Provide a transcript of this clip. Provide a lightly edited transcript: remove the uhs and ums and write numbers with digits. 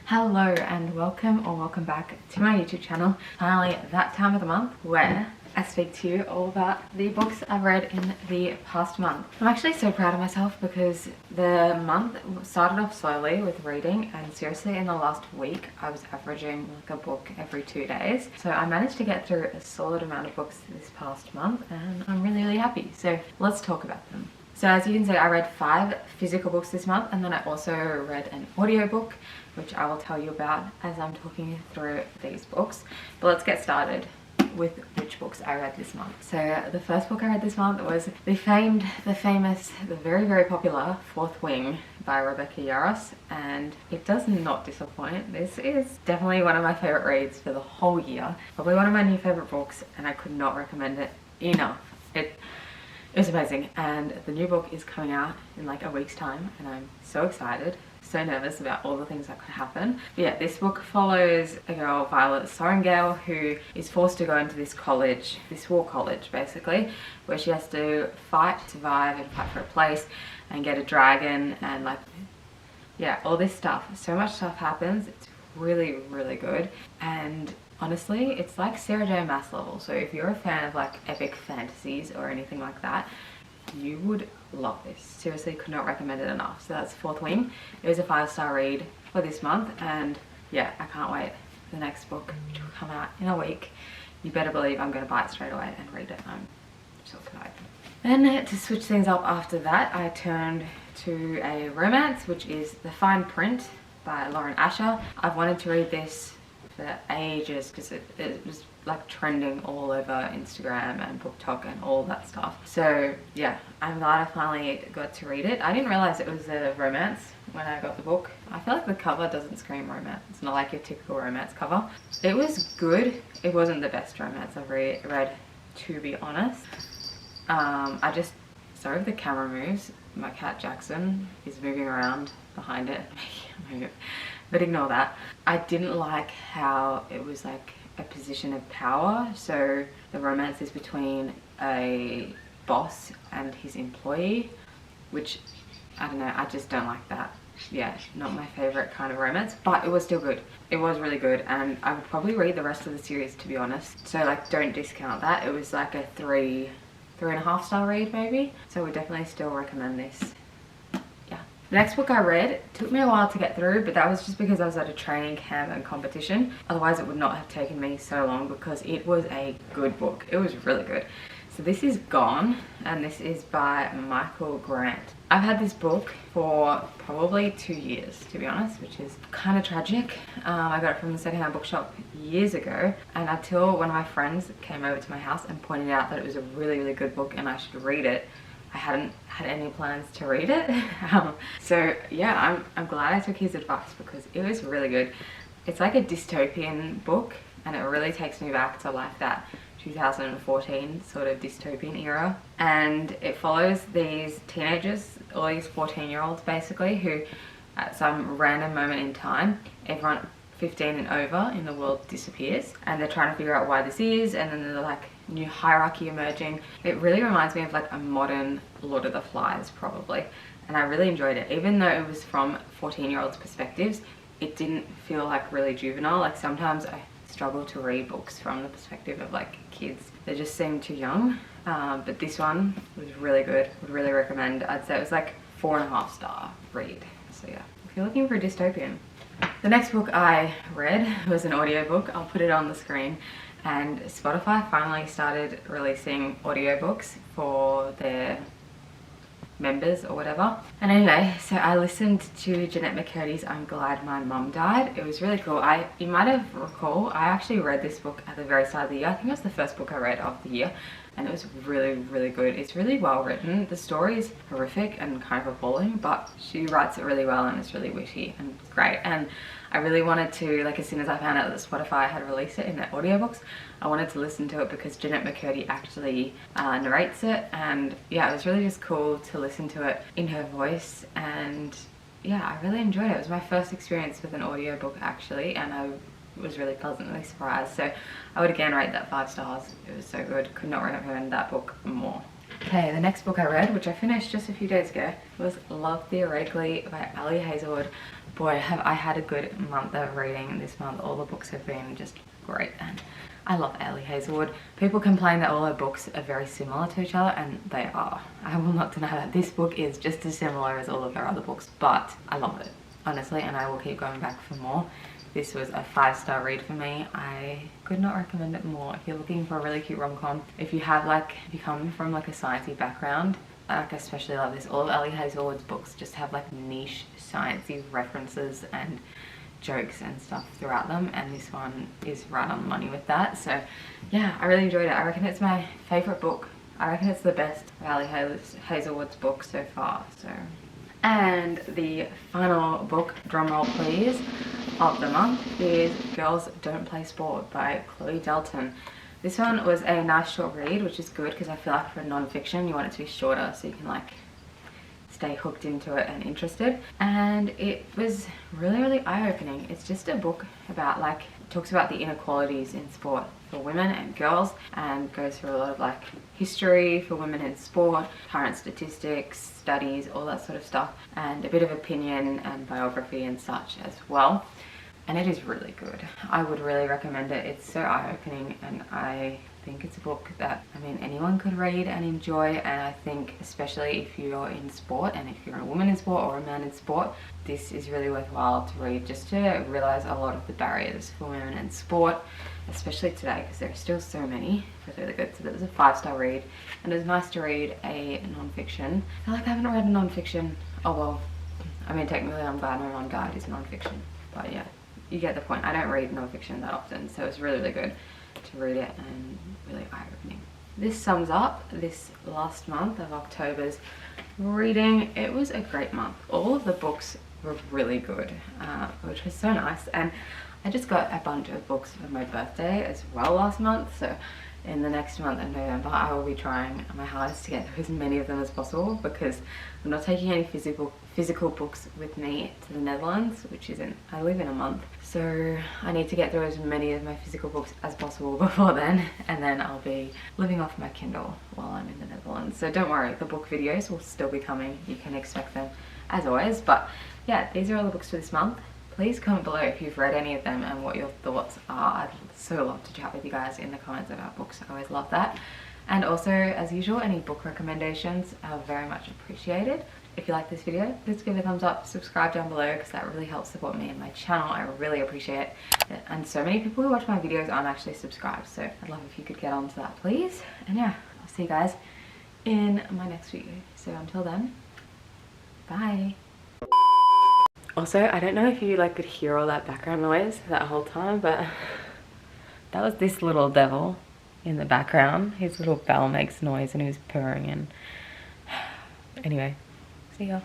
Hello and welcome back to my YouTube channel. Finally that time of the month where I speak to you all about the books I've read in the past month. I'm actually so proud of myself because the month started off slowly with reading, and seriously in the last week I was averaging like a book every 2 days. So I managed to get through a solid amount of books this past month and I'm really happy. So let's talk about them. So as you can see, I read 5 physical books this month, and then I also read an audiobook, which I will tell you about as I'm talking through these books. But let's get started with which books I read this month. So the first book I read this month was the famous, the very popular Fourth Wing by Rebecca Yarros, and it does not disappoint. This is definitely one of my favorite reads for the whole year. Probably one of my new favorite books, and I could not recommend it enough. It was amazing, and the new book is coming out in like a week's time, and I'm so excited, so nervous about all the things that could happen. But yeah, this book follows a girl, Violet Sorrengail, who is forced to go into this college, this war college basically, where she has to fight, survive, and fight for a place, and get a dragon, and like, yeah, all this stuff. So much stuff happens. It's really good, and honestly, it's like Sarah J. Maas level. So if you're a fan of like epic fantasies or anything like that, you would love this. Seriously, could not recommend it enough. So that's Fourth Wing. It was a 5-star read for this month, and yeah, I can't wait for the next book to come out in a week. You better believe I'm going to buy it straight away and read it. I'm so excited. Then to switch things up after that, I turned to a romance, which is The Fine Print by Lauren Asher. I've wanted to read this for ages because it was like trending all over Instagram and BookTok and all that stuff. So yeah, I'm glad I finally got to read it. I didn't realize it was a romance when I got the book. I feel like the cover doesn't scream romance. It's not like your typical romance cover. It was good. It wasn't the best romance I've read, to be honest. Sorry if the camera moves. My cat Jackson is moving around behind it. But ignore that. I didn't like how it was like a position of power. So the romance is between a boss and his employee, which I don't know, I just don't like that. Yeah, not my favorite kind of romance, but it was still good. It was really good, and I would probably read the rest of the series, to be honest. So like, don't discount that. It was like a 3.5 star read maybe. So I would definitely still recommend this. The next book I read took me a while to get through, but that was just because I was at a training camp and competition. Otherwise it would not have taken me so long because it was a good book. It was really good. So this is Gone, and this is by Michael Grant. I've had this book for probably 2 years, to be honest, which is kind of tragic. I got it from the secondhand bookshop years ago, and until one of my friends came over to my house and pointed out that it was a really good book and I should read it, I hadn't had any plans to read it. So yeah, I'm glad I took his advice because it was really good. It's like a dystopian book, and it really takes me back to like that 2014 sort of dystopian era. And it follows these teenagers, all these 14-year-olds basically, who at some random moment in time, everyone 15 and over in the world disappears, and they're trying to figure out why this is, and then they're like new hierarchy emerging. It really reminds me of like a modern Lord of the Flies probably, and I really enjoyed it. Even though it was from 14-year-olds perspectives, it didn't feel like really juvenile. Like sometimes I struggle to read books from the perspective of like kids. They just seem too young, but this one was really good. Would really recommend. I'd say it was like 4.5 star read. So yeah, if you're looking for a dystopian. The next book I read was an audiobook. I'll put it on the screen. And Spotify finally started releasing audiobooks for their members or whatever. And anyway, so I listened to Jeanette McCurdy's I'm Glad My Mum Died. It was really cool. You might have recalled, I actually read this book at the very start of the year. I think it was the first book I read of the year, and it was really good. It's really well written. The story is horrific and kind of appalling, but she writes it really well, and it's really witty and great. And I really wanted to, like, as soon as I found out that Spotify had released it in their audiobooks, I wanted to listen to it because Jeanette McCurdy actually narrates it, and yeah, it was really just cool to listen to it in her voice. And yeah, I really enjoyed it. It was my first experience with an audiobook actually, and I was really pleasantly surprised. So I would again rate that 5 stars. It was so good. Could not recommend that book more. Okay, the next book I read, which I finished just a few days ago, was Love Theoretically by Ali Hazelwood. boy, have I had a good month of reading this month. All the books have been just great, and I love Ellie Hazelwood. People complain that all her books are very similar to each other, and they are. I will not deny that this book is just as similar as all of her other books, but I love it, honestly, and I will keep going back for more. This was a 5-star read for me. I could not recommend it more. If you're looking for a really cute rom-com, if you come from like a sciencey background, like I especially love this. All of Ellie Hazelwood's books just have like niche sciencey references and jokes and stuff throughout them, and this one is right on the money with that. So yeah, I really enjoyed it. I reckon it's my favorite book. I reckon it's the best of Ellie Hazelwood's book so far. So, and the final book, drumroll please, of the month is Girls Don't Play Sport by Chloe Delton. This one was a nice short read, which is good because I feel like for non-fiction you want it to be shorter so you can like stay hooked into it and interested. And it was really eye-opening. It's just a book about like, it talks about the inequalities in sport for women and girls, and goes through a lot of like history for women in sport, current statistics, studies, all that sort of stuff, and a bit of opinion and biography and such as well. And it is really good. I would really recommend it. It's so eye-opening, and I think it's a book that, I mean, anyone could read and enjoy. And I think especially if you're in sport, and if you're a woman in sport or a man in sport, this is really worthwhile to read, just to realize a lot of the barriers for women in sport, especially today, because there are still so many. It was really good. So that was a 5-star read, and it was nice to read a non-fiction. I feel like I haven't read a non-fiction. Oh well, I mean technically I'm glad my mom guide is non-fiction, but yeah, you get the point. I don't read non-fiction that often, so it's really good to read it and really eye-opening. This sums up this last month of October's reading. It was a great month. All of the books were really good, which was so nice. And I just got a bunch of books for my birthday as well last month, so in the next month of November I will be trying my hardest to get through as many of them as possible, because I'm not taking any physical books with me to the Netherlands, which isn't, I live in a month, so I need to get through as many of my physical books as possible before then, and then I'll be living off my Kindle while I'm in the Netherlands. So don't worry, the book videos will still be coming. You can expect them as always. But yeah, these are all the books for this month. Please comment below if you've read any of them and what your thoughts are. I'd so love to chat with you guys in the comments about books. I always love that. And also, as usual, any book recommendations are very much appreciated. If you like this video, please give it a thumbs up, subscribe down below, because that really helps support me and my channel. I really appreciate it. And so many people who watch my videos aren't actually subscribed, so I'd love if you could get onto that, please. And yeah, I'll see you guys in my next video. So until then, bye. Also, I don't know if you like could hear all that background noise that whole time, but that was this little devil in the background. His little bell makes noise and he was purring, and anyway, see ya.